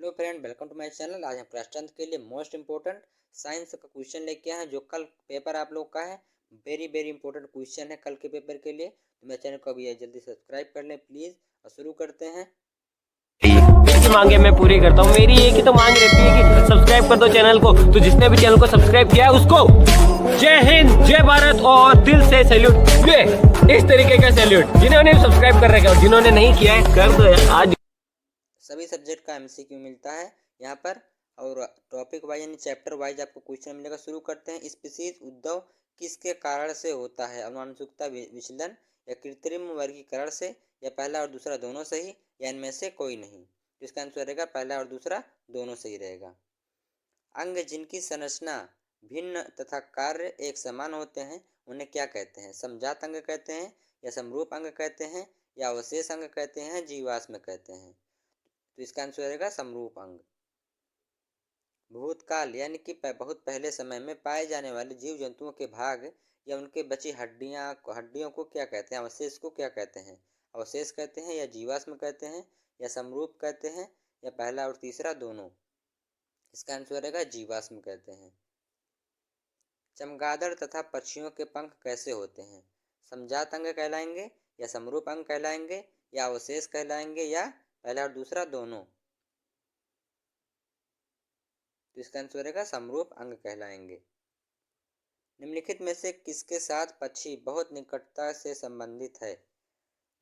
Hello friend, welcome to my channel. आज हम class 10th के लिए मोस्ट इंपॉर्टेंट साइंस का क्वेश्चन लेके आए हैं जो कल पेपर आप लोग का है। वेरी वेरी इंपॉर्टेंट क्वेश्चन है कल के पेपर के लिए। तो मेरे चैनल को अभी जल्दी सब्सक्राइब कर लें प्लीज़। और शुरू करते हैं। की मांगे मैं पूरी करता हूँ। मेरी एक ही तो मांग रहती है कि सब्सक्राइब कर दो चैनल को। तो जिसने भी चैनल को सब्सक्राइब किया है उसको जय हिंद, जय भारत और दिल से सैल्यूट। ये इस तरीके का सैल्यूट जिन्होंने सब्सक्राइब कर रखा है और जिन्होंने नहीं किया है कर दो यार। आज सभी सब्जेक्ट का एमसीक्यू मिलता है यहाँ पर, और टॉपिक वाइज यानी चैप्टर वाइज आपको क्वेश्चन मिलेगा। शुरू करते हैं। स्पीशीज उद्भव किसके कारण से होता है? अनुवांशिकता विचलन या कृत्रिम वर्गीकरण से, या पहला और दूसरा दोनों सही, या इनमें से कोई नहीं। तो इसका आंसर रहेगा पहला और दूसरा दोनों सही रहेगा। अंग जिनकी संरचना भिन्न तथा कार्य एक समान होते हैं उन्हें क्या कहते हैं? समजात अंग कहते हैं, या समरूप अंग कहते हैं, या अवशेष अंग कहते हैं, जीवाश्म कहते हैं। तो इसका आंसर रहेगा समरूप अंग। भूतकाल यानी कि बहुत पहले समय में पाए जाने वाले जीव जंतुओं के भाग या उनके बची हड्डियों को क्या कहते हैं? अवशेष को क्या कहते हैं? अवशेष कहते हैं, या जीवाश्म कहते हैं, या समरूप कहते हैं, या पहला और तीसरा दोनों। इसका आंसर रहेगा जीवाश्म कहते हैं। चमगादड़ तथा पक्षियों के पंख कैसे होते हैं? समजात अंग कहलाएंगे, या समरूप अंग कहलाएंगे, या अवशेष कहलाएंगे, या पहला और दूसरा दोनों। तो इसका आंसर रहेगा समरूप अंग कहलाएंगे। निम्नलिखित में से किसके साथ पक्षी बहुत निकटता से संबंधित है?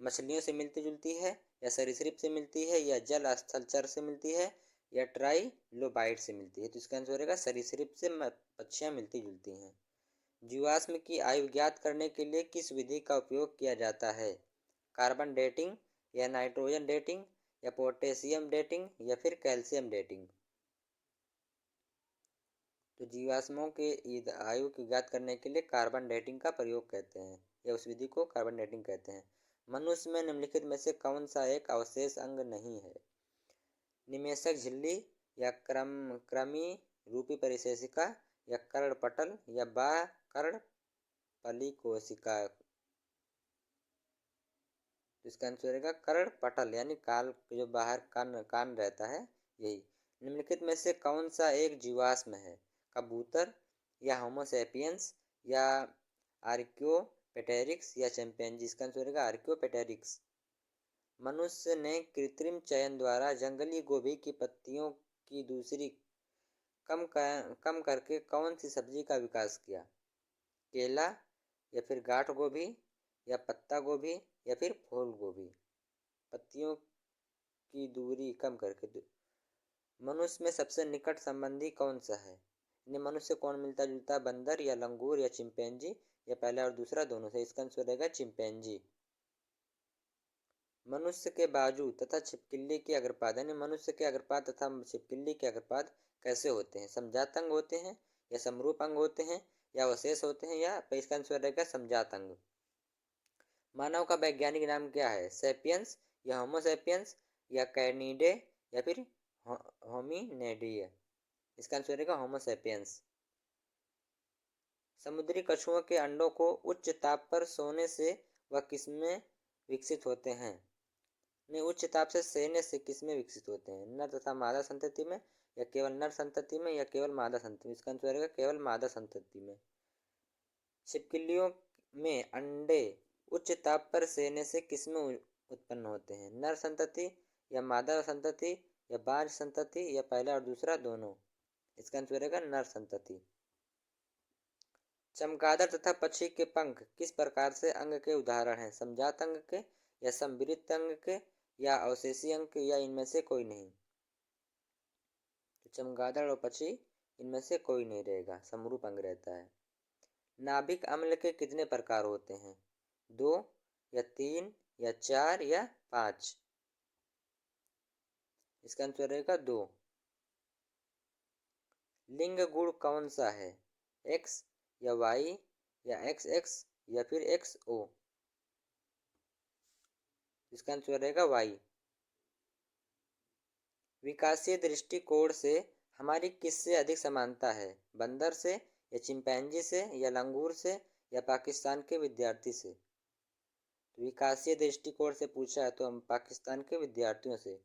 मछलियों से मिलती जुलती है, या सरीसृप से मिलती है, या जल स्थलचर से मिलती है, या ट्राइलोबाइट से मिलती है। तो इसका आंसर रहेगा सरीसृप से पक्षियाँ मिलती जुलती हैं। जीवाश्म की आयु ज्ञात करने के लिए किस विधि का उपयोग किया जाता है? कार्बन डेटिंग, या नाइट्रोजन डेटिंग, या पोटेशियम डेटिंग, या फिर कैल्शियम डेटिंग। तो जीवाश्मों के आयु की ज्ञात करने के लिए कार्बन डेटिंग का प्रयोग कहते हैं, या उस विधि को कार्बन डेटिंग कहते हैं। मनुष्य में निम्नलिखित में से कौन सा एक अवशेष अंग नहीं है? निमेषक झिल्ली, या कृमि रूपी परिशेषिका, या कर्णपटल, या बाह्य कर्णपली कोशिका। इसका आंसर रहेगा कर्णपटल, यानी काल जो बाहर कान रहता है यही। निम्नलिखित में से कौन सा एक जीवाश्म है? कबूतर, या होमो सैपियंस, या आर्कियोपेटेरिक्स, या चिंपैंजी। इसका आंसर रहेगा आर्कियोपेटेरिक्स। मनुष्य ने कृत्रिम चयन द्वारा जंगली गोभी की पत्तियों की दूसरी कम करके कौन सी सब्जी का विकास किया? केला, या फिर गांठ गोभी, या पत्ता गोभी, या फिर फूल गोभी। पत्तियों की दूरी कम करके। मनुष्य में सबसे निकट संबंधी कौन सा है? इन्हें मनुष्य से कौन मिलता जुलता? बंदर, या लंगूर, या चिंपैंजी, या पहला और दूसरा दोनों से। इसका आंसर रहेगा चिंपैंजी। मनुष्य के बाजू तथा छिपकली के अग्रपाद, यानी मनुष्य के अग्रपाद तथा छिपकली के अग्रपाद कैसे होते हैं? समजात अंग होते हैं, या समरूप अंग होते हैं, या अवशेष होते हैं, या इसका आंसर रहेगा समजात अंग। मानव का वैज्ञानिक नाम क्या है? सैपियंस, या होमो सैपियंस, या कैनिडे, या फिर होमिनिडे। इसका आंसर रहेगा होमो सैपियंस। समुद्री कछुओं के अंडों को उच्च ताप पर सोने से वह किसमें विकसित होते हैं? नहीं, उच्च ताप से सेने से किसमें विकसित होते हैं? नर तथा मादा संतति में, या केवल नर संतति में, या केवल मादा संतति में। इसका आंसर रहेगा केवल मादा संतति में। छिपकलियों में अंडे उच्च ताप पर सेने से किसमें उत्पन्न होते हैं? नर संतति, या मादा संतति, या बांझ संतति, या पहला और दूसरा दोनों। इसका आंसर रहेगा नर संतति। चमगादड़ तथा पक्षी के पंख किस प्रकार से अंग के उदाहरण हैं? समजात अंग के, या संवृत्त अंग के, या अवशेषी अंग के, या इनमें से कोई नहीं। तो चमगादड़ और पक्षी इनमें से कोई नहीं रहेगा, समरूप अंग रहता है। नाभिक अम्ल के कितने प्रकार होते हैं? 2, या 3, या 4, या 5। इसका आंसर रहेगा 2। लिंग गुण कौन सा है? एक्स, या वाई, या एक्स एक्स, या फिर एक्स ओ। इसका आंसर रहेगा वाई। विकासीय दृष्टिकोण से हमारी किससे अधिक समानता है? बंदर से, या चिंपैंजी से, या लंगूर से, या पाकिस्तान के विद्यार्थी से। तो विकासीय दृष्टिकोण से पूछा है तो हम पाकिस्तान के विद्यार्थियों से।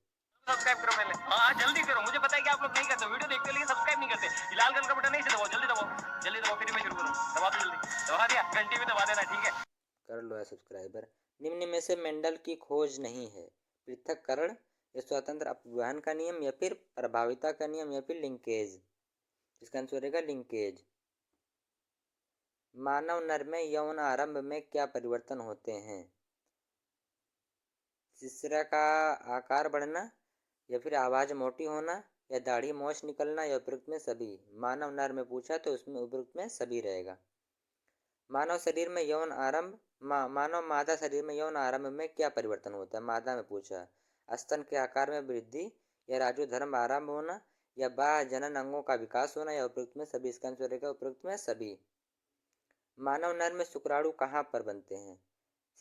सब्सक्राइब करो पहले। हाँ जल्दी करो, मुझे पता है कि आप लोग नहीं करते, वीडियो देखते लेकिन सब्सक्राइब नहीं करते। ये लाल कलर का बटन नहीं से दबाओ, जल्दी दबाओ, जल्दी दबाओ, फिर मैं शुरू करूँ। दबा दो जल्दी, दबा दिया, घंटी भी दबा देना, ठीक है। कर लो है सब्सक्राइबर। निम्न में से मेंडल की खोज नहीं है। पृथक्करण या स्वतंत्र अपव्यवहार का नियम, या फिर प्रभाविता का नियम, या फिर लिंकेज। इसका आंसर रहेगा लिंकेज। मानव नर में यौन आरंभ में क्या परिवर्तन होते हैं? शिश्न का आकार बढ़ना, या फिर आवाज़ मोटी होना, या दाढ़ी मोछ निकलना, या उपरोक्त में सभी। मानव नर में पूछा तो उसमें उपरोक्त में सभी रहेगा। मानव शरीर में यौन आरंभ मानव मादा शरीर में यौन आरंभ में क्या परिवर्तन होता है? मादा में पूछा। स्तन के आकार में वृद्धि, या राजू धर्म आरंभ होना, या बाह्य जनन अंगों का विकास होना, या उपरोक्त में सभी। इसका आंसर रहेगा उपरोक्त में सभी। मानव नर में शुक्राणु कहाँ पर बनते हैं?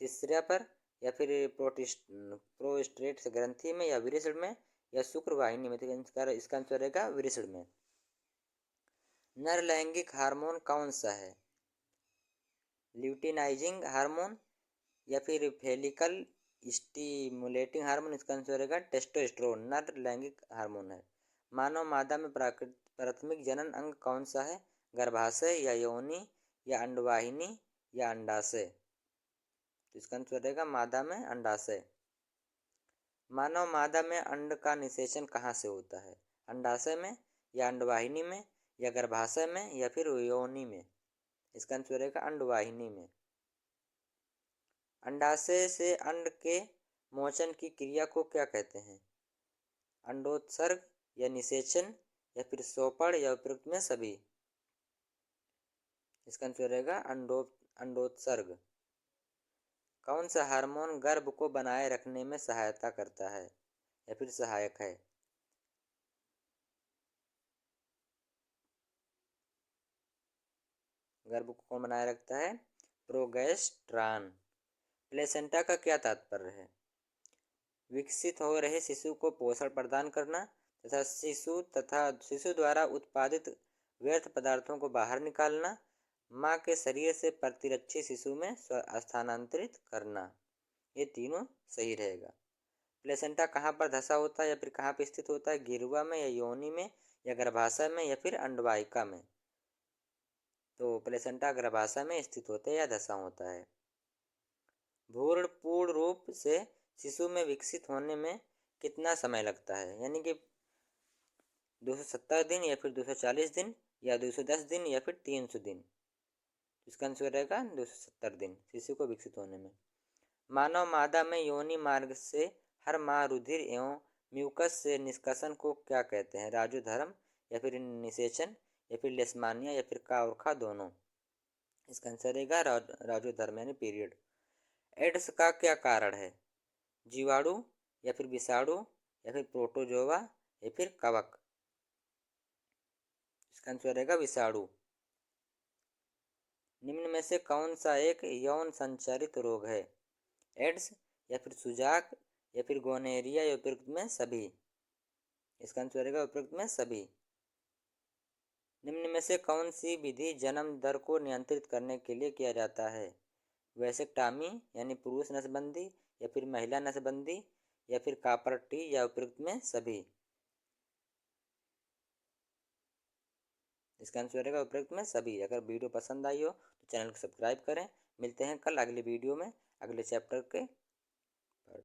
शिश्न पर, या फिर प्रोस्टेट ग्रंथि में, या वृषण में, या शुक्र वाहिनी में। तो इसका आंसर रहेगा वृषण में। नर लैंगिक हार्मोन कौन सा है? ल्यूटिनाइजिंग हार्मोन, या फिर फेलिकल स्टिमुलेटिंग हार्मोन। इसका आंसर रहेगा टेस्टोस्टेरोन। नर लैंगिक हार्मोन है। मानव मादा में प्राथमिक जनन अंग कौन सा है? गर्भाशय, या योनि, या अंडवाहिनी, या अंडाशय। तो इसका आंसर रहेगा मादा में अंडाशय। मानव मादा में अंड का निषेचन कहाँ से होता है? अंडाशय में, या अंडवाहिनी में, या गर्भाशय में, या फिर योनि में। इसका आंसर रहेगा अंडवाहिनी में। अंडाशय से अंड के मोचन की क्रिया को क्या कहते हैं? अंडोत्सर्ग, या निषेचन, या फिर सोपड़, या उपरोक्त में सभी। इसका आंसर रहेगा अंडोत्सर्ग। कौन सा हार्मोन गर्भ को बनाए रखने में सहायता करता है, या फिर सहायक है? गर्भ को कौन बनाए रखता है? प्रोगेस्टेरॉन। प्लेसेंटा का क्या तात्पर्य है? विकसित हो रहे शिशु को पोषण प्रदान करना, तथा शिशु द्वारा उत्पादित व्यर्थ पदार्थों को बाहर निकालना, माँ के शरीर से प्रतिरक्षी शिशु में स्थानांतरित करना। ये तीनों सही रहेगा। प्लेसेंटा कहाँ पर धंसा होता है, या फिर कहाँ पर स्थित होता है? गिरुआ में, या योनि में, या गर्भाशय में, या फिर अंडवाहिका में। तो प्लेसेंटा गर्भाशय में स्थित होता है या धंसा होता है। भ्रूण पूर्ण रूप से शिशु में विकसित होने में कितना समय लगता है? यानी कि 270 दिन, या फिर 240 दिन, या 210 दिन, या फिर 300 दिन। इसका आंसर रहेगा 270 दिन शिशु को विकसित होने में। मानव मादा में योनि मार्ग से हर माह रुधिर एवं म्यूकस से निष्कासन को क्या कहते हैं? राजू धर्म, या फिर निषेचन, या फिर लेशमानिया, या फिर काउरखा, दोनों। इसका आंसर रहेगा राजू धर्म यानी पीरियड। एड्स का क्या कारण है? जीवाणु, या फिर विषाणु, या फिर प्रोटोजोआ, या फिर कवक। इसका आंसर रहेगा विषाणु। निम्न में से कौन सा एक यौन संचारित रोग है? एड्स, या फिर सुजाक, या फिर गोनेरिया, या उपयुक्त में सभी। इसका आंसर रहेगा उपयुक्त में सभी। निम्न में से कौन सी विधि जन्म दर को नियंत्रित करने के लिए किया जाता है? वैसेक्टॉमी यानी पुरुष नसबंदी, या फिर महिला नसबंदी, या फिर कॉपर टी, या उपयुक्त में सभी। इसका आंसर रहेगा उपयुक्त में सभी। अगर वीडियो पसंद आई हो तो चैनल को सब्सक्राइब करें। मिलते हैं कल अगले वीडियो में अगले चैप्टर के